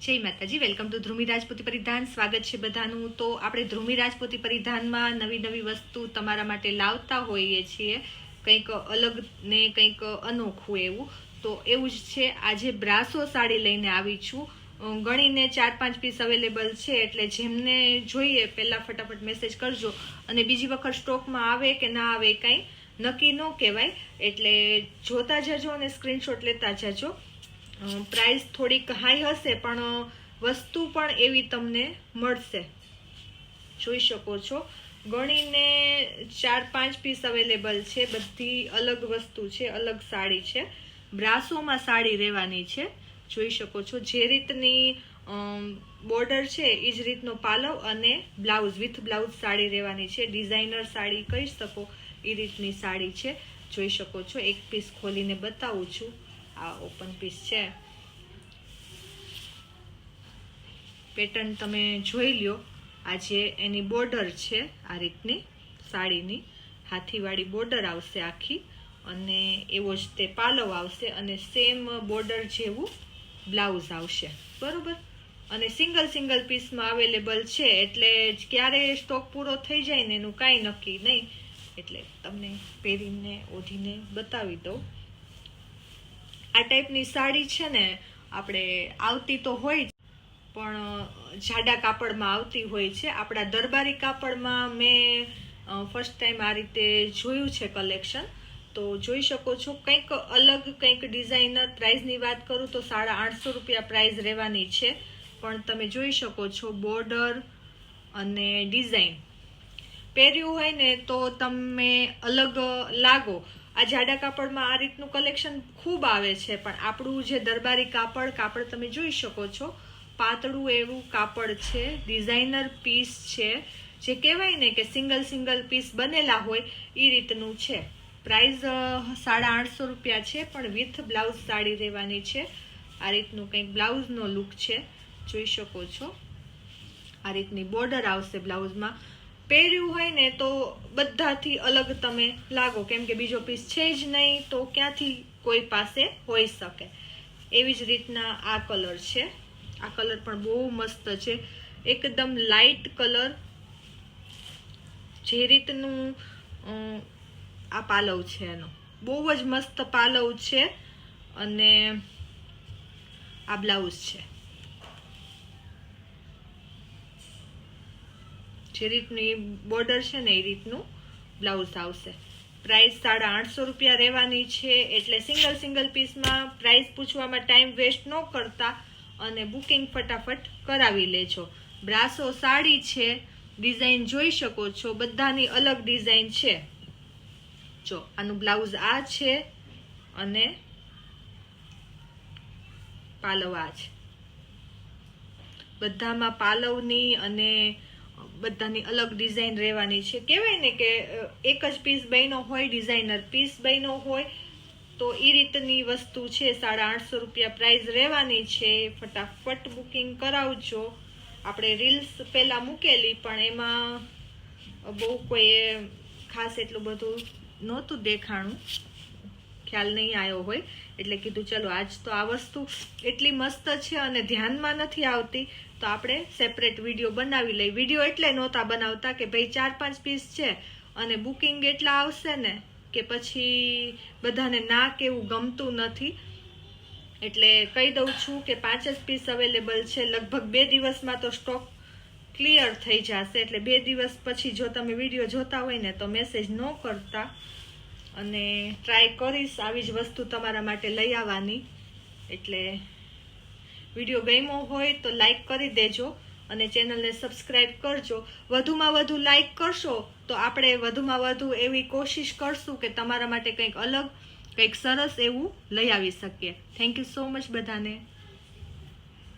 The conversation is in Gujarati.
જય માતાજી, વેલકમ ટુ ધ્રુમી રાજપૂતી પરિધાન. સ્વાગત છે બધાનું. તો આપણે ધ્રુમી રાજપૂતી પરિધાનમાં નવી વસ્તુ તમારા માટે લાવતા હોઈએ છીએ, કંઈક અલગ ને કંઈક અનોખું એવું. તો એવું જ છે, આજે બ્રાસો સાડી લઈને આવી છું. ગણીને 4-5 પીસ અવેલેબલ છે, એટલે જેમને જોઈએ પહેલા ફટાફટ મેસેજ કરજો. અને બીજી વખત સ્ટોકમાં આવે કે ના આવે કાંઈ નક્કી ન કહેવાય, એટલે જોતા જજો અને સ્ક્રીનશોટ લેતા જજો. પ્રાઇસ થોડીક હાઈ હશે પણ વસ્તુ પણ એવી તમને મળશે. જોઈ શકો છો, ગણીને 4-5 પીસ અવેલેબલ છે. બધી અલગ વસ્તુ છે, અલગ સાડી છે. બ્રાસોમાં સાડી રહેવાની છે. જોઈ શકો છો, જે રીતની બોર્ડર છે એ જ રીતનો પાલવ અને બ્લાઉઝ વિથ બ્લાઉઝ સાડી રહેવાની છે. ડિઝાઇનર સાડી કહી શકો એ રીતની સાડી છે. જોઈ શકો છો, એક પીસ ખોલીને બતાવું છું. આ ઓપન પીસ છે. પેટર્ન તમે જોઈ લ્યો. આ જે એની બોર્ડર છે, આ રીતની સાડીની હાથીવાળી બોર્ડર આવશે આખી, અને એવો જ તે પાલવ આવશે અને સેમ બોર્ડર જેવું બ્લાઉઝ આવશે, બરોબર. અને સિંગલ પીસમાં અવેલેબલ છે, એટલે ક્યારે સ્ટોક પૂરો થઈ જાય ને એનું કાંઈ નક્કી નહીં, એટલે તમને પહેરીને ઓઢીને બતાવી દઉં. આ ટાઈપની સાડી છે ને આપણે આવતી તો હોય જ, પણ જાડા કાપડમાં આવતી હોય છે. આપણા દરબારી કાપડમાં મેં ફર્સ્ટ ટાઈમ આ રીતે જોયું છે કલેક્શન. તો જોઈ શકો છો, કંઈક અલગ, કંઈક ડિઝાઇનર. પ્રાઇસની વાત કરું તો 850 રૂપિયા પ્રાઇસ રહેવાની છે, પણ તમે જોઈ શકો છો બોર્ડર અને ડિઝાઇન પહેર્યું હોય ને તો તમે અલગ લાગો. આ જાડા કાપડમાં આ રીતનું કલેક્શન ખૂબ આવે છે, પણ આપણું જે દરબારી કાપડ તમે જોઈ શકો છો, પાતળું એવું કાપડ છે. ડિઝાઇનર પીસ છે, જે કહેવાય ને કે સિંગલ પીસ બનેલા હોય એ રીતનું છે. પ્રાઇસ 850 રૂપિયા છે, પણ વિથ બ્લાઉઝ સાડી રહેવાની છે. આ રીતનું કંઈક બ્લાઉઝનો લુક છે. જોઈ શકો છો, આ રીતની બોર્ડર આવશે બ્લાઉઝમાં. પહેર્યું હોય ને તો બધાથી અલગ તમે લાગો, કેમ કે બીજો પીસ છે જ નહીં, તો ક્યાંથી કોઈ પાસે હોઈ શકે. એવી જ રીતના આ કલર છે. આ કલર પણ બહુ મસ્ત છે, એકદમ લાઇટ કલર. જે રીતનું આ પાલવ છે એનો બહુ જ મસ્ત પાલવ છે, અને આ બ્લાઉઝ છે. જે રીતની બોર્ડર છે ને એ રીતનું બ્લાઉઝ આવશે. પ્રાઇસ 850 રૂપિયા રહેવાની છે, એટલે સિંગલ પીસમાં પ્રાઇસ પૂછવામાં ટાઈમ વેસ્ટ ન કરતા અને બુકિંગ ફટાફટ કરાવી લેજો. બ્રાસો સાડી છે. ડિઝાઇન જોઈ શકો છો, બધાની અલગ ડિઝાઇન છે. જો આનું બ્લાઉઝ આ છે અને પાલવ આ છે. બધામાં પાલવની અને બધાની અલગ ડિઝાઇન રહેવાની છે. કહેવાય ને કે એક જ પીસ બન્યો હોય, ડિઝાઇનર પીસ બન્યો હોય, તો એ રીતની વસ્તુ છે. 850 રૂપિયા પ્રાઇસ રહેવાની છે. ફટાફટ બુકિંગ કરાવજો. આપણે રીલ્સ પહેલા મૂકેલી, પણ એમાં બહુ કોઈ ખાસ એટલું બધું નહોતું દેખાણું, ખ્યાલ નહીં આવ્યો હોય, એટલે કીધું ચલો આજ તો આ વસ્તુ એટલી મસ્ત છે અને ધ્યાનમાં નથી આવતી, તો આપણે સેપરેટ વિડીયો બનાવી લઈ. વિડીયો એટલે નહોતા બનાવતા કે ભાઈ 4-5 પીસ છે અને બુકિંગ એટલા આવશે ને કે પછી બધાને ના કેવું ગમતું નથી, એટલે કહી દઉં છું કે 5 જ પીસ અવેલેબલ છે. લગભગ 2 દિવસમાં તો સ્ટોક ક્લિયર થઈ જશે, એટલે 2 દિવસ પછી જો તમે વિડીયો જોતા હોય ને તો મેસેજ ન કરતા, અને ટ્રાય કરીશ આવી જ વસ્તુ તમારા માટે લઈ આવવાની. એટલે વિડીયો ગમ્યો હોય તો લાઈક કરી દેજો અને ચેનલને સબસ્ક્રાઈબ કરજો. વધુમાં વધુ લાઈક કરશો તો આપણે વધુમાં વધુ એવી કોશિશ કરશું કે તમારા માટે કંઈક અલગ, કંઈક સરસ એવું લઈ આવી શકીએ. થેન્ક યુ સો મચ બધાને.